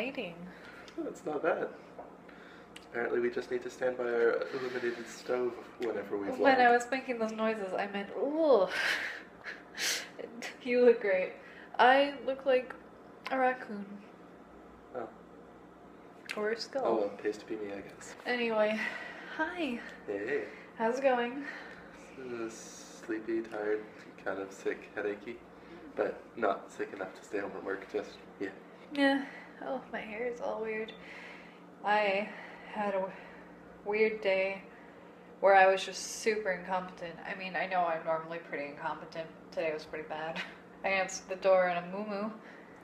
lighting. Oh, it's not bad. Apparently we just need to stand by our illuminated stove whenever we vlog. When I was making those noises, I meant, ooh. You look great. I look like a raccoon. Oh. Or a skull. Oh, well, pays to be me, I guess. Anyway, hi. Hey. How's it going? Sleepy, tired, kind of sick, headachy, but not sick enough to stay home from work, just, yeah. Yeah. Oh, my hair is all weird. I had a weird day where I was just super incompetent. I mean, I know I'm normally pretty incompetent. Today was pretty bad. I answered the door in a muumuu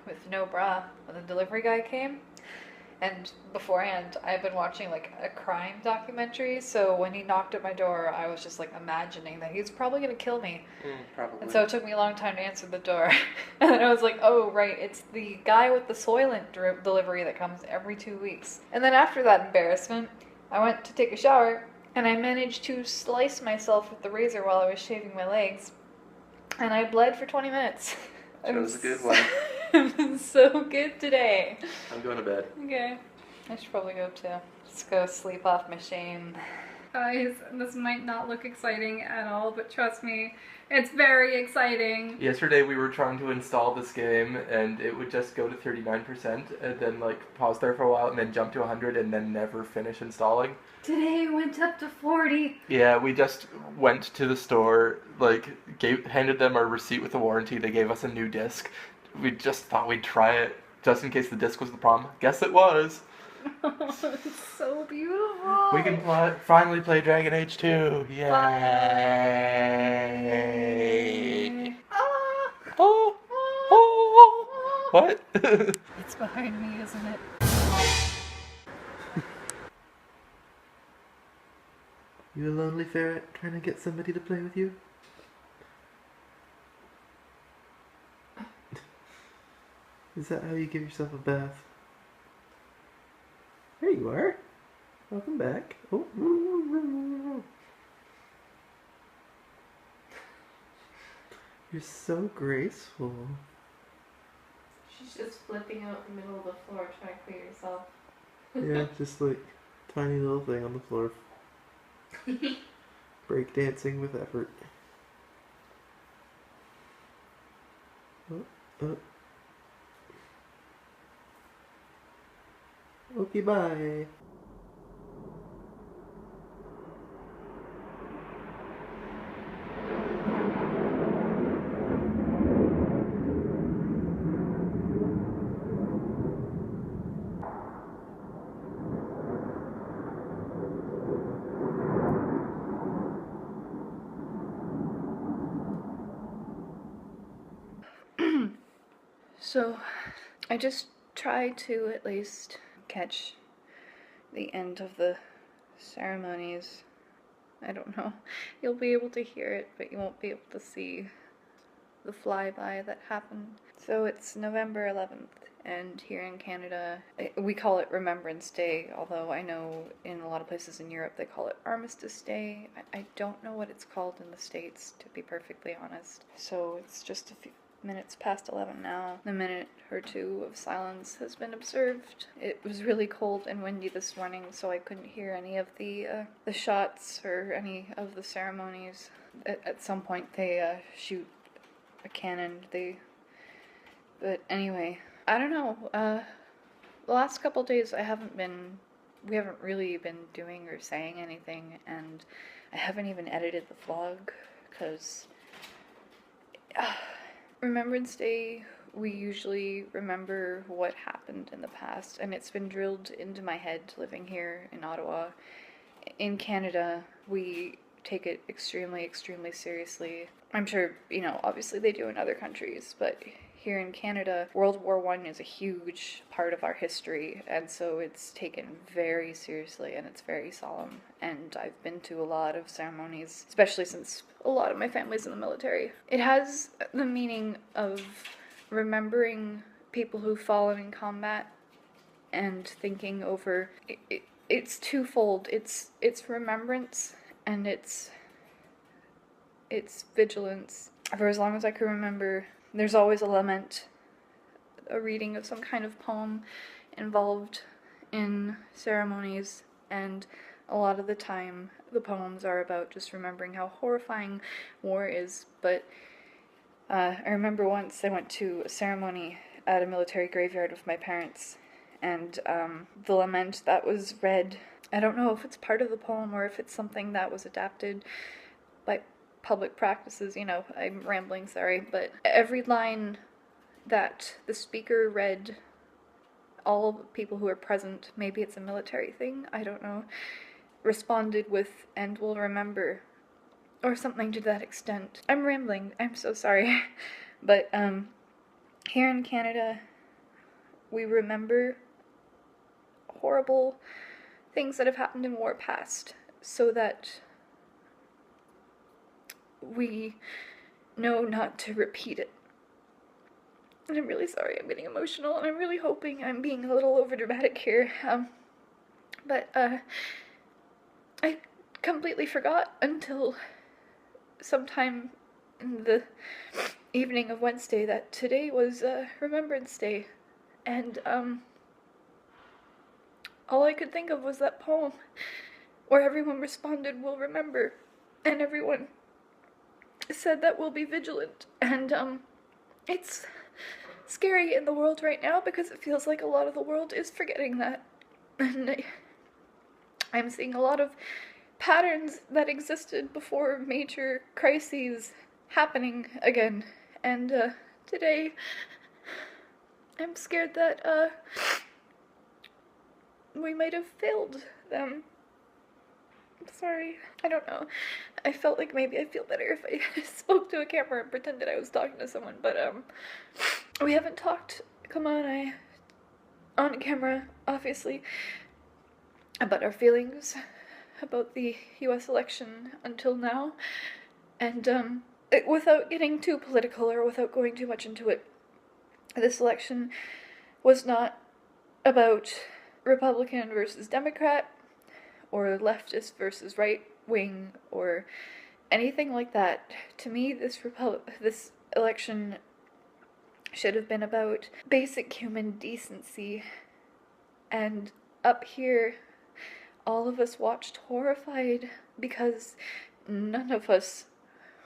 with no bra when the delivery guy came. And beforehand, I've been watching like a crime documentary, so when he knocked at my door, I was just like imagining that he's probably gonna kill me. Probably. And so it took me a long time to answer the door. And then I was like, oh, right, it's the guy with the Soylent delivery that comes every 2 weeks. And then after that embarrassment, I went to take a shower, and I managed to slice myself with the razor while I was shaving my legs. And I bled for 20 minutes. That was a good one. I've been so good today. I'm going to bed. Okay. I should probably go too. Just go sleep off my shame. Guys, this might not look exciting at all, but trust me, it's very exciting. Yesterday we were trying to install this game and it would just go to 39% and then like pause there for a while and then jump to 100 and then never finish installing. Today it went up to 40. Yeah, we just went to the store, like handed them our receipt with a warranty. They gave us a new disc. We just thought we'd try it just in case the disc was the problem. Guess it was. It's so beautiful. We can finally play Dragon Age 2. Yay! Oh! What? It's behind me, isn't it? You a lonely ferret trying to get somebody to play with you? Is that how you give yourself a bath? There you are. Welcome back. Oh. You're so graceful. She's just flipping out in the middle of the floor trying to clear herself. Yeah, just like tiny little thing on the floor. Break dancing with effort. Okay, bye. So, I just try to at least catch the end of the ceremonies. I don't know. You'll be able to hear it, but you won't be able to see the flyby that happened. So it's November 11th, and here in Canada, we call it Remembrance Day, although I know in a lot of places in Europe they call it Armistice Day. I don't know what it's called in the States, to be perfectly honest. So it's just a few minutes past 11 now. A minute or two of silence has been observed. It was really cold and windy this morning, so I couldn't hear any of the shots or any of the ceremonies. At some point they shoot a cannon. But anyway, I don't know. The last couple days we haven't really been doing or saying anything, and I haven't even edited the vlog because Remembrance Day, we usually remember what happened in the past, and it's been drilled into my head living here in Ottawa. In Canada, we take it extremely, extremely seriously. I'm sure, obviously they do in other countries, but here in Canada, World War I is a huge part of our history, and so it's taken very seriously, and it's very solemn. And I've been to a lot of ceremonies, especially since a lot of my family's in the military. It has the meaning of remembering people who've fallen in combat and thinking over... It's twofold. It's remembrance and it's vigilance. For as long as I can remember, there's always a lament, a reading of some kind of poem, involved in ceremonies, and a lot of the time the poems are about just remembering how horrifying war is. But I remember once I went to a ceremony at a military graveyard with my parents, and the lament that was read, I don't know if it's part of the poem or if it's something that was adapted by public practices, I'm rambling, sorry, but every line that the speaker read, all people who were present, maybe it's a military thing, I don't know, responded with, "and will remember," or something to that extent. I'm rambling, I'm so sorry. But here in Canada, we remember horrible things that have happened in war past, so that we know not to repeat it. And I'm really sorry, I'm getting emotional, and I'm really hoping I'm being a little overdramatic here. But I completely forgot until sometime in the evening of Wednesday that today was Remembrance Day, and all I could think of was that poem where everyone responded, "We'll remember," and everyone said that we'll be vigilant. And it's scary in the world right now because it feels like a lot of the world is forgetting that, and I'm seeing a lot of patterns that existed before major crises happening again. And today I'm scared that we might have failed them. I'm sorry. I don't know. I felt like maybe I'd feel better if I spoke to a camera and pretended I was talking to someone, but we haven't talked, on camera, obviously, about our feelings about the US election until now, and without getting too political or without going too much into it, this election was not about Republican versus Democrat, or leftist versus right wing, or anything like that. To me, this election should have been about basic human decency, and up here, all of us watched horrified because none of us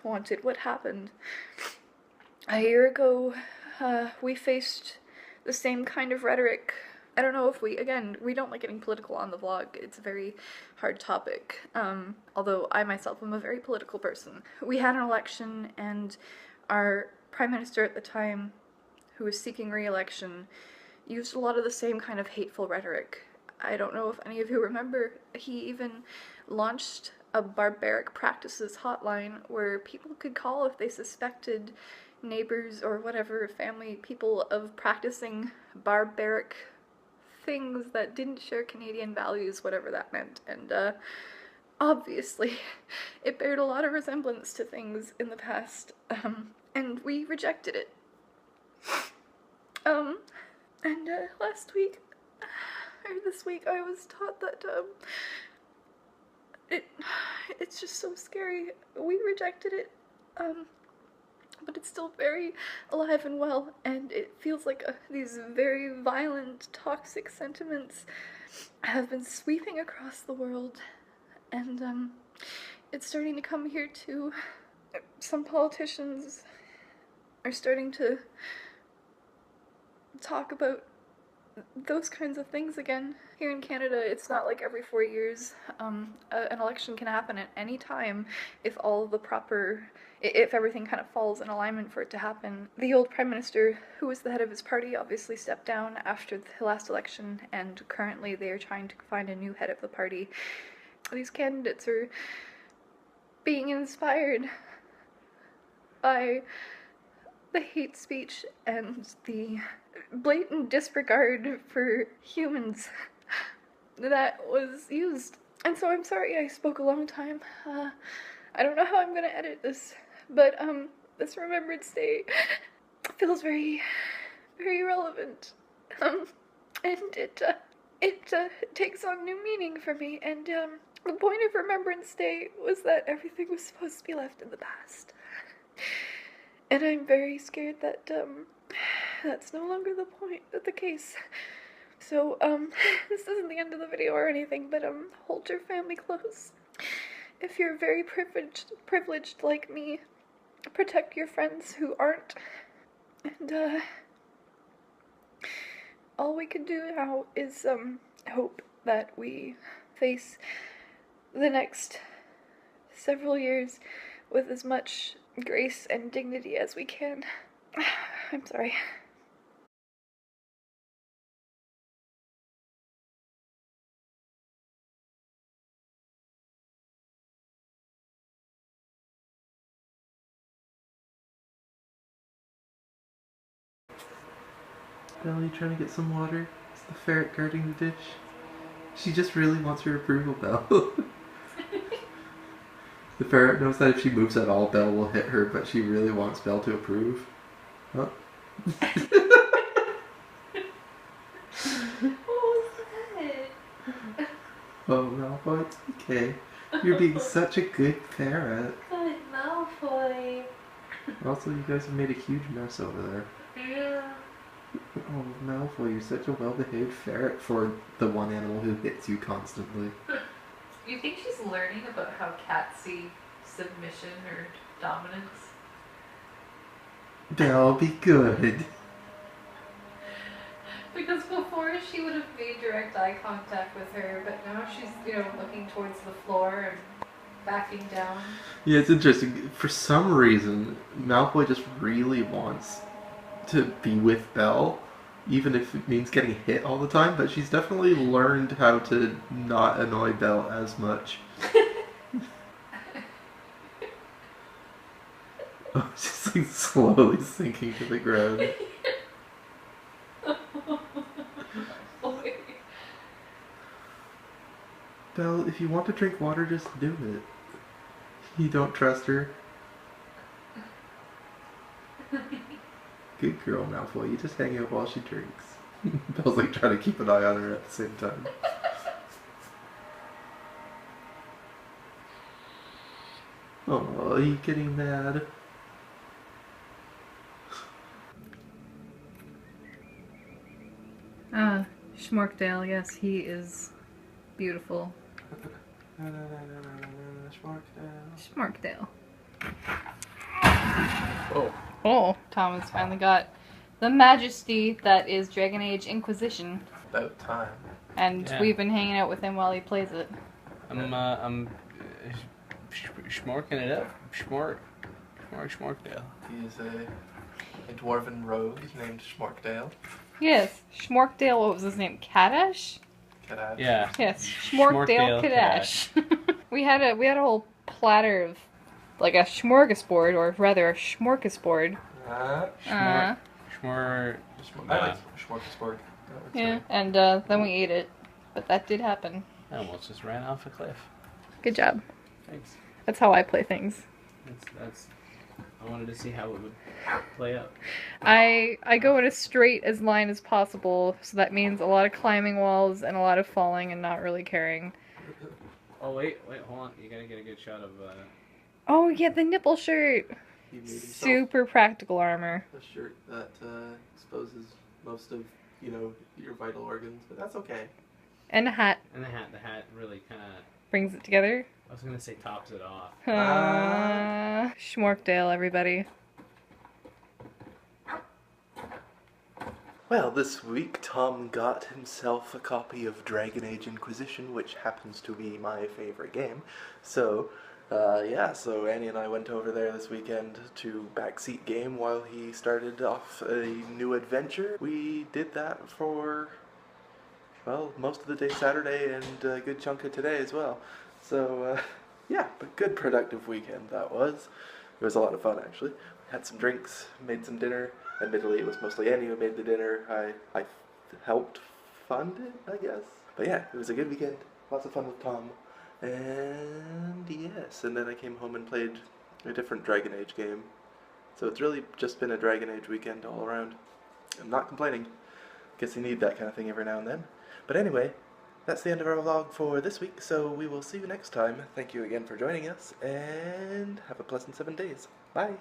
wanted what happened. A year ago, we faced the same kind of rhetoric. I don't know if we don't like getting political on the vlog. It's a very hard topic, although I myself am a very political person. We had an election, and our Prime Minister at the time, who was seeking re-election, used a lot of the same kind of hateful rhetoric. I don't know if any of you remember, he even launched a barbaric practices hotline where people could call if they suspected neighbors or whatever, family, people of practicing barbaric things that didn't share Canadian values, whatever that meant. And obviously it bared a lot of resemblance to things in the past, and we rejected it. And last week, or this week, I was taught that it's just so scary. We rejected it, but it's still very alive and well, and it feels like these very violent, toxic sentiments have been sweeping across the world, and it's starting to come here too. Some politicians are starting to talk about those kinds of things again. Here in Canada, it's not like every 4 years. An election can happen at any time if if everything kind of falls in alignment for it to happen. The old Prime Minister, who was the head of his party, obviously stepped down after the last election, and currently they are trying to find a new head of the party. These candidates are being inspired by the hate speech and the blatant disregard for humans that was used. And so I'm sorry I spoke a long time. I don't know how I'm gonna edit this, but this Remembrance Day feels very, very relevant. And it takes on new meaning for me, and the point of Remembrance Day was that everything was supposed to be left in the past. And I'm very scared that that's no longer the case. So, this isn't the end of the video or anything, but, hold your family close. If you're very privileged like me, protect your friends who aren't. And, all we can do now is, hope that we face the next several years with as much grace and dignity as we can. I'm sorry. Belle, you trying to get some water? Is the ferret guarding the dish? She just really wants your approval, Belle. The ferret knows that if she moves at all, Belle will hit her, but she really wants Belle to approve. Oh. What was that? Oh, Malfoy, it's okay. You're being such a good ferret. Good Malfoy. Also, you guys have made a huge mess over there. Yeah. Oh, Malfoy, you're such a well-behaved ferret for the one animal who hits you constantly. You think she's learning about how cats see submission or dominance? Belle, be good. Because before she would have made direct eye contact with her, but now she's, looking towards the floor and backing down. Yeah, it's interesting. For some reason, Malfoy just really wants to be with Belle, even if it means getting hit all the time, but she's definitely learned how to not annoy Belle as much. Oh, she's like slowly sinking to the ground. Belle, if you want to drink water, just do it. You don't trust her? Good girl, Malfoy. You just hang out while she drinks. Belle's like trying to keep an eye on her at the same time. Oh, are you getting mad? Schmorkdale, yes, he is beautiful. Schmorkdale. Oh. Oh, Tom has finally got the majesty that is Dragon Age Inquisition. About time. And Yeah. we've been hanging out with him while he plays it. I'm schmorking it up. Schmorkdale. He is a dwarven rogue named Schmorkdale. Yes, Schmorkdale, what was his name? Kadash? Kadash. Yeah. Yes, Schmorkdale Kadash. we had a whole platter of like a smorgasbord, or rather a schmorgasbord. Schmor. I like smorgasbord. Yeah, and then we ate it, but that did happen. I almost just ran off a cliff. Good job. Thanks. That's how I play things. That's. I wanted to see how it would play out. I go in as straight as line as possible, so that means a lot of climbing walls and a lot of falling and not really caring. Oh wait, hold on. You gotta get a good shot of. Oh yeah, the nipple shirt. He made himself Super practical armor. a shirt that exposes most of, your vital organs, but that's okay. And a hat. And the hat really kind of. Brings it together. I was gonna say tops it off. Schmorkdale, everybody. Well, this week Tom got himself a copy of Dragon Age Inquisition, which happens to be my favorite game. So, so Annie and I went over there this weekend to backseat game while he started off a new adventure. We did that for, well, most of the day Saturday and a good chunk of today as well. So, but good productive weekend that was. It was a lot of fun, actually. Had some drinks, made some dinner. Admittedly, it was mostly Annie who made the dinner. I helped fund it, I guess. But yeah, it was a good weekend. Lots of fun with Tom. And yes, and then I came home and played a different Dragon Age game. So it's really just been a Dragon Age weekend all around. I'm not complaining. Guess you need that kind of thing every now and then. But anyway, that's the end of our vlog for this week, so we will see you next time. Thank you again for joining us, and have a pleasant 7 days. Bye!